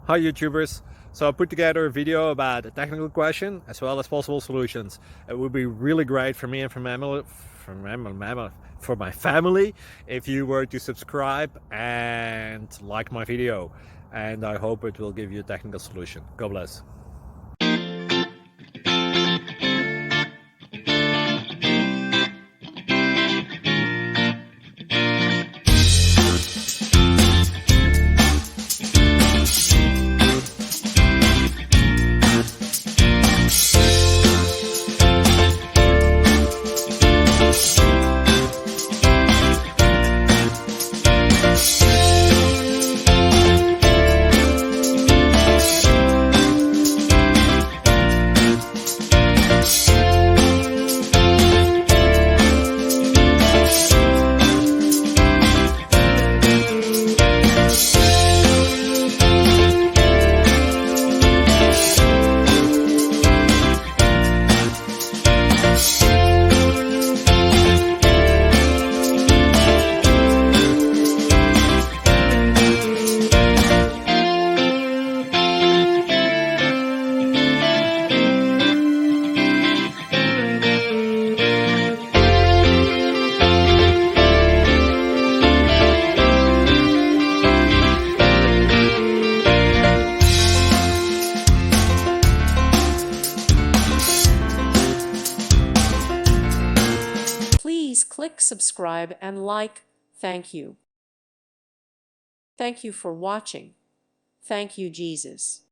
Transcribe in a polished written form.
Hi YouTubers. So I put together a video about a technical question as well as possible solutions. It would be really great for me and for my family if you were to subscribe and like my video. And I hope it will give you a technical solution. God bless. Please click subscribe and like. Thank you. Thank you for watching. Thank you, Jesus.